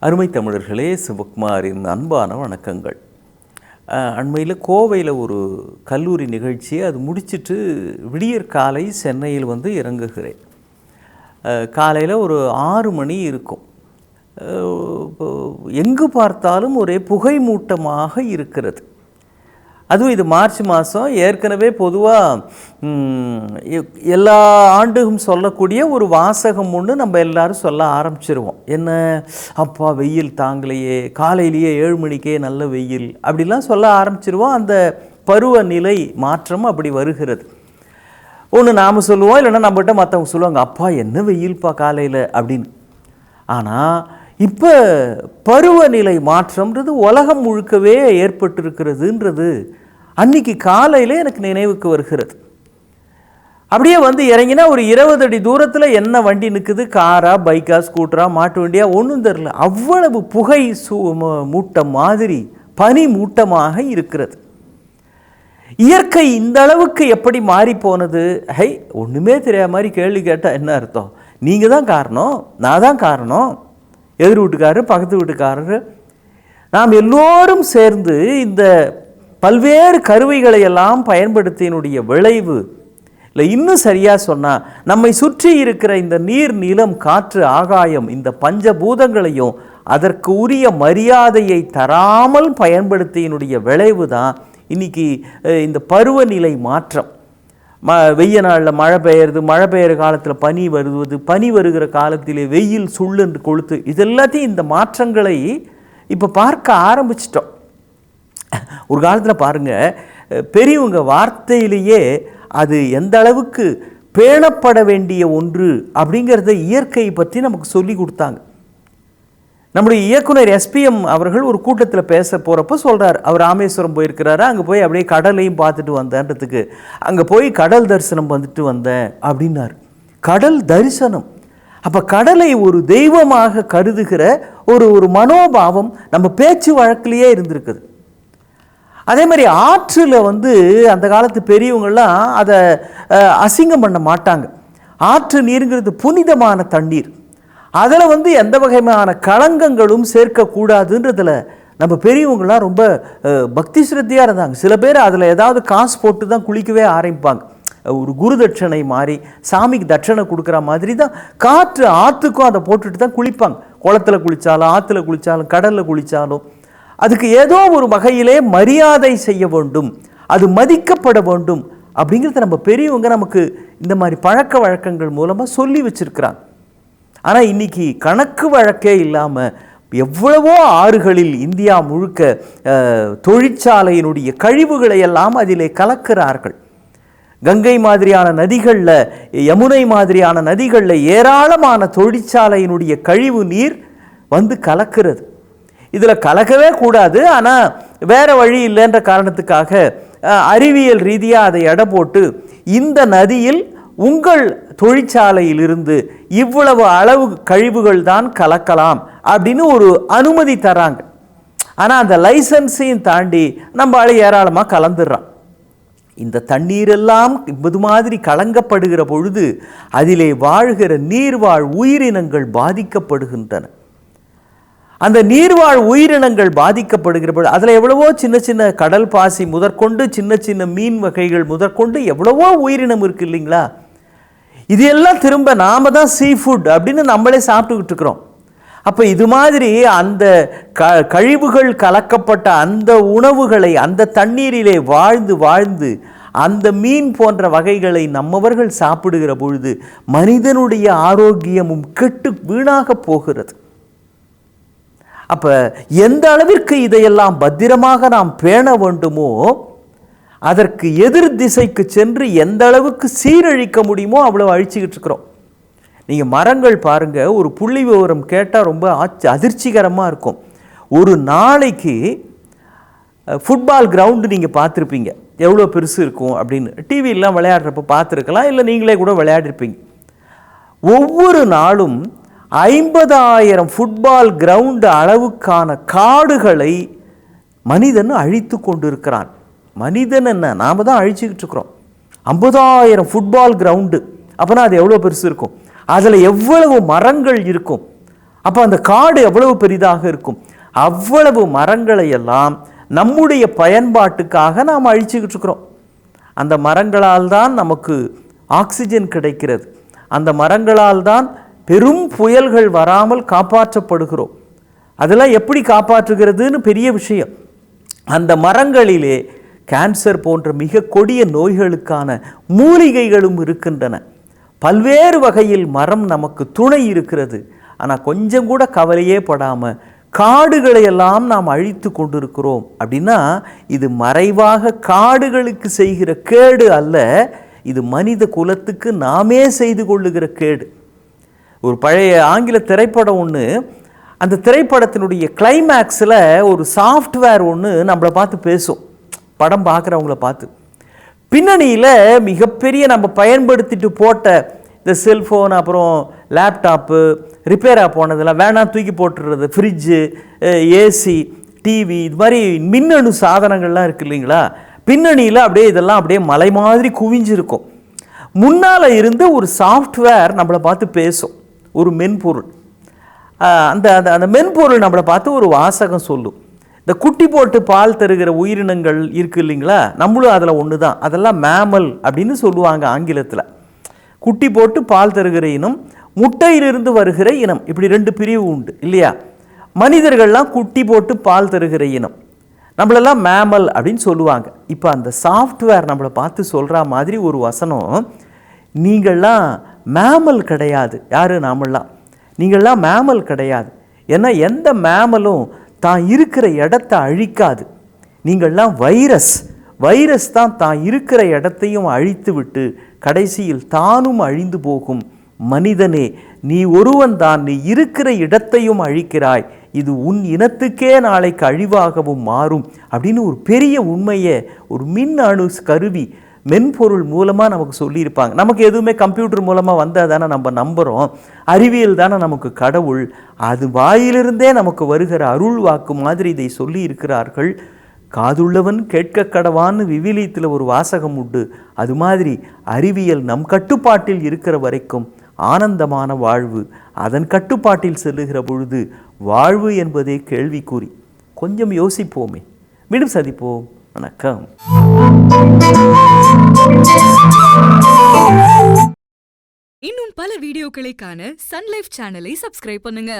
அருமை தமிழர்களே, சிவகுமாரின் அன்பான வணக்கங்கள். அண்மையில் கோவையில் ஒரு கல்லூரி நிகழ்ச்சி அது முடிச்சுட்டு விடியற் காலை சென்னையில் இறங்குகிறேன். காலையில் ஒரு 6 மணி இருக்கும். எங்கு பார்த்தாலும் ஒரே புகை மூட்டமாக இருக்கிறது. அதுவும் இது மார்ச் மாதம். ஏற்கனவே பொதுவாக எல்லா ஆண்டுக்கும் சொல்லக்கூடிய ஒரு வாசகம் ஒன்று நம்ம எல்லோரும் சொல்ல ஆரம்பிச்சிருவோம். என்ன, அப்பா வெயில் தாங்கலையே, காலையிலேயே 7 மணிக்கே நல்ல வெயில் அப்படிலாம் சொல்ல ஆரம்பிச்சிருவோம். அந்த பருவநிலை மாற்றம் அப்படி வருகிறது. ஒன்று நாம் சொல்லுவோம், இல்லைன்னா நம்மகிட்ட மற்றவங்க சொல்லுவாங்க, அப்பா என்ன வெயில்ப்பா காலையில் அப்படின்னு. ஆனால் இப்போ பருவநிலை மாற்றம்ன்றது உலகம் முழுக்கவே ஏற்பட்டிருக்கிறதுன்றது அன்றைக்கி காலையில் எனக்கு நினைவுக்கு வருகிறது. அப்படியே இறங்கினா ஒரு 20 அடி தூரத்தில் என்ன வண்டி நிற்குது, காரா, பைக்கா, ஸ்கூட்டரா, மாட்டு வண்டியா, ஒன்றும் தெரில. அவ்வளவு புகை மூட்டம் மாதிரி பனி மூட்டமாக இருக்கிறது. இயற்கை இந்த அளவுக்கு எப்படி மாறி போனது? ஒன்றுமே தெரியாத மாதிரி கேள்வி கேட்டால் என்ன அர்த்தம்? நீங்கள் தான் காரணம், நான் தான் காரணம், எதிர் வீட்டுக்காரர், பக்கத்து வீட்டுக்காரர், நாம் எல்லோரும் சேர்ந்து இந்த பல்வேறு கருவிகளை எல்லாம் பயன்படுத்தினுடைய விளைவு இல்லை. இன்னும் சரியாக சொன்னால், நம்மை சுற்றி இருக்கிற இந்த நீர், நிலம், காற்று, ஆகாயம், இந்த பஞ்சபூதங்களையும் அதற்கு உரிய மரியாதையை தராமல் பயன்படுத்தினுடைய விளைவு தான் இன்றைக்கி இந்த பருவநிலை மாற்றம். வெய்ய நாளில் மழை பெய்யுறது, மழை பெய்கிற காலத்தில் பனி வருவது, பனி வருகிற காலத்திலே வெயில் சுள்ளுன்று கொளுத்து, இது எல்லாத்தையும் இந்த மாற்றங்களை இப்போ பார்க்க ஆரம்பிச்சிட்டோம். ஒரு காலத்தில் பாருங்கள், பெரியவங்க வார்த்தையிலேயே அது எந்த அளவுக்கு பேணப்பட வேண்டிய ஒன்று அப்படிங்கிறத இயற்கையை பற்றி நமக்கு சொல்லி கொடுத்தாங்க. நம்முடைய இயக்குனர் SPM அவர்கள் ஒரு கூட்டத்தில் பேச போகிறப்ப சொல்கிறார், அவர் ராமேஸ்வரம் போயிருக்கிறாரு, அங்கே போய் அப்படியே கடலையும் பார்த்துட்டு வந்தேன்றதுக்கு, அங்கே போய் கடல் தரிசனம் வந்துட்டு வந்தேன் அப்படின்னார். கடல் தரிசனம். அப்போ கடலை ஒரு தெய்வமாக கருதுகிற ஒரு மனோபாவம் நம்ம பேச்சு வழக்கிலேயே இருந்திருக்குது. அதே மாதிரி ஆற்றில் அந்த காலத்து பெரியவங்கள்லாம் அதை அசிங்கம் பண்ண மாட்டாங்க. ஆற்று நீருங்கிறது புனிதமான தண்ணீர். அதில் எந்த வகையான களங்கங்களும் சேர்க்கக்கூடாதுன்றதில் நம்ம பெரியவங்களாம் ரொம்ப பக்தி சிரத்தையாக இருந்தாங்க. சில பேர் அதில் ஏதாவது காசு போட்டு தான் குளிக்கவே ஆரம்பிப்பாங்க. ஒரு குரு தட்சணை மாதிரி, சாமிக்கு தட்சணை கொடுக்குற மாதிரி தான் காற்று ஆற்றுக்கும் அதை போட்டுட்டு தான் குளிப்பாங்க. குளத்தில் குளித்தாலும், ஆற்றுல குளித்தாலும், கடலில் குளித்தாலும் அதுக்கு ஏதோ ஒரு வகையிலே மரியாதை செய்ய வேண்டும், அது மதிக்கப்பட வேண்டும் அப்படிங்கிறத நம்ம பெரியவங்க நமக்கு இந்த மாதிரி பழக்க வழக்கங்கள் மூலமாக சொல்லி வச்சுருக்கிறாங்க. ஆனால் இன்றைக்கி கணக்கு வழக்கே இல்லாமல் எவ்வளவோ ஆறுகளில் இந்தியா முழுக்க தொழிற்சாலையினுடைய கழிவுகளை எல்லாம் அதிலே கலக்கிறார்கள். கங்கை மாதிரியான நதிகளில், யமுனை மாதிரியான நதிகளில் ஏராளமான தொழிற்சாலையினுடைய கழிவு நீர் கலக்கிறது. இதில் கலக்கவே கூடாது, ஆனால் வேறு வழி இல்லைன்ற காரணத்துக்காக அறிவியல் ரீதியாக அதை எடை போட்டு இந்த நதியில் உங்கள் தொழிற்சாலையிலிருந்து இவ்வளவு அளவு கழிவுகள் தான் கலக்கலாம் அப்படின்னு ஒரு அனுமதி தராங்க. ஆனால் அந்த லைசன்ஸையும் தாண்டி நம்ம ஏராளமாக கலந்துடுறான். இந்த தண்ணீரெல்லாம் இது மாதிரி கலங்கப்படுகிற பொழுது அதிலே வாழ்கிற நீர்வாழ் உயிரினங்கள் பாதிக்கப்படுகின்றன. அந்த நீர்வாழ் உயிரினங்கள் பாதிக்கப்படுகிற பொழுது அதில் எவ்வளவோ சின்ன சின்ன கடல் பாசி முதற்கொண்டு, சின்ன சின்ன மீன் வகைகள் முதற்கொண்டு எவ்வளவோ உயிரினம் இருக்குது இல்லைங்களா? இது எல்லாம் திரும்ப நாம் தான் சீ ஃபுட் அப்படின்னு நம்மளே சாப்பிட்டுக்கிட்டு இருக்கிறோம். அப்போ இது மாதிரி அந்த கழிவுகள் கலக்கப்பட்ட அந்த உணவுகளை அந்த தண்ணீரிலே வாழ்ந்து வாழ்ந்து அந்த மீன் போன்ற வகைகளை நம்மவர்கள் சாப்பிடுகிற பொழுது மனிதனுடைய ஆரோக்கியமும் கெட்டு வீணாக போகிறது. அப்போ எந்த அளவிற்கு இதையெல்லாம் பத்திரமாக நாம் பேண வேண்டுமோ அதற்கு எதிர் திசைக்கு சென்று எந்த அளவுக்கு சீரழிக்க முடியுமோ அவ்வளோ அழிச்சிக்கிட்டு இருக்கிறோம். நீங்கள் மரங்கள் பாருங்கள், ஒரு புள்ளி விவரம் கேட்டால் ரொம்ப அதிர்ச்சிகரமாக இருக்கும். ஒரு நாளைக்கு ஃபுட்பால் கிரவுண்டு நீங்கள் பார்த்துருப்பீங்க, எவ்வளோ பெருசு இருக்கும் அப்படின்னு. டிவியெல்லாம் விளையாடுறப்ப பார்த்துருக்கலாம், இல்லை நீங்களே கூட விளையாடிருப்பீங்க. ஒவ்வொரு நாளும் 50,000 ஃபுட்பால் கிரவுண்டு அளவுக்கான காடுகளை மனிதன் அழித்து கொண்டு இருக்கிறான். மனிதன் என்ன, நாம் தான் அழிச்சிக்கிட்டு இருக்கிறோம். 50,000 ஃபுட்பால் கிரவுண்டு, அப்போனா அது எவ்வளோ பெருசு இருக்கும்? அதில் எவ்வளவு மரங்கள் இருக்கும்? அப்போ அந்த காடு எவ்வளவு பெரிதாக இருக்கும். அவ்வளவு மரங்களை எல்லாம் நம்முடைய பயன்பாட்டுக்காக நாம் அழிச்சுக்கிட்டு இருக்கிறோம். அந்த மரங்களால் தான் நமக்கு ஆக்சிஜன் கிடைக்கிறது. அந்த மரங்களால் தான் பெரும் புயல்கள் வராமல் காப்பாற்றப்படுகிறோம். அதெல்லாம் எப்படி காப்பாற்றுகிறதுன்னு பெரிய விஷயம். அந்த மரங்களிலே கேன்சர் போன்ற மிக கொடிய நோய்களுக்கான மூலிகைகளும் இருக்கின்றன. பல்வேறு வகையில் மரம் நமக்கு துணை இருக்கிறது. ஆனால் கொஞ்சம் கூட கவலையே படாமல் காடுகளை எல்லாம் நாம் அழித்து கொண்டிருக்கிறோம். அப்படின்னா இது மறைவாக காடுகளுக்கு செய்கிற கேடு அல்ல, இது மனித குலத்துக்கு நாமே செய்து கொள்ளுகிற கேடு. ஒரு பழைய ஆங்கில திரைப்படம் ஒன்று, அந்த திரைப்படத்தினுடைய கிளைமேக்ஸில் ஒரு சாஃப்ட்வேர் ஒன்று நம்மளை பார்த்து பேசும், படம் பார்க்குறவங்கள பார்த்து. பின்னணியில் மிகப்பெரிய நம்ம பயன்படுத்திட்டு போட்ட இந்த செல்ஃபோன், அப்புறம் லேப்டாப்பு, ரிப்பேராக போனதெல்லாம் வேணாம் தூக்கி போட்டுடுறது, ஃப்ரிட்ஜு, ஏசி, டிவி, இது மாதிரி மின்னணு சாதனங்கள்லாம் இருக்குது இல்லைங்களா. பின்னணியில் அப்படியே இதெல்லாம் அப்படியே மலை மாதிரி குவிஞ்சிருக்கும். முன்னால் இருந்து ஒரு சாஃப்ட்வேர் நம்மளை பார்த்து பேசும், ஒரு மென்பொருள். அந்த அந்த மென்பொருள் நம்மளை பார்த்து ஒரு வாசகம் சொல்லும். இந்த குட்டி போட்டு பால் தருகிற உயிரினங்கள் இருக்குது இல்லைங்களா, நம்மளும் அதில் ஒன்று தான். அதெல்லாம் மேமல் அப்படின்னு சொல்லுவாங்க ஆங்கிலத்தில். குட்டி போட்டு பால் தருகிற இனம், முட்டையிலிருந்து வருகிற இனம், இப்படி 2 பிரிவு உண்டு இல்லையா. மனிதர்கள்லாம் குட்டி போட்டு பால் தருகிற இனம், நம்மளெல்லாம் மேமல் அப்படின்னு சொல்லுவாங்க. இப்போ அந்த சாஃப்ட்வேர் நம்மளை பார்த்து சொல்கிற மாதிரி ஒரு வசனம், நீங்கள்லாம் மேமல் கிடையாது. யார்? நாமெல்லாம். நீங்கள்லாம் மேமல் கிடையாது. ஏன்னா எந்த மேமலும் தான் இருக்கிற இடத்த அழிக்காது. நீங்கள்லாம் வைரஸ் தான் இருக்கிற இடத்தையும் அழித்து விட்டு கடைசியில் தானும் அழிந்து போகும். மனிதனே, நீ ஒருவன் தான், நீ இருக்கிற இடத்தையும் அழிக்கிறாய். இது உன் இனத்துக்கே நாளைக்கு அழிவாகவும் மாறும் அப்படின்னு ஒரு பெரிய உண்மையை ஒரு மின்னணு கருவி, மென்பொருள் மூலமாக நமக்கு சொல்லியிருப்பாங்க. நமக்கு எதுவுமே கம்ப்யூட்டர் மூலமாக வந்தால் தானே நம்ம நம்புகிறோம். அறிவியல் தானே நமக்கு கடவுள். அது வாயிலிருந்தே நமக்கு வருகிற அருள் வாக்கு மாதிரி இதை சொல்லி இருக்கிறார்கள். காதுள்ளவன் கேட்க கடவான்னு விவிலியத்தில் ஒரு வாசகம் உண்டு. அது மாதிரி அறிவியல் நம் கட்டுப்பாட்டில் இருக்கிற வரைக்கும் ஆனந்தமான வாழ்வு, அதன் கட்டுப்பாட்டில் செல்லுகிற பொழுது வாழ்வு என்பதே கேள்விக்குறி. கொஞ்சம் யோசிப்போமே. மீண்டும் சந்திப்போம். வணக்கம். இன்னும் பல வீடியோக்களை காண சன்லைஃப் சேனலை சப்ஸ்கிரைப் பண்ணுங்க.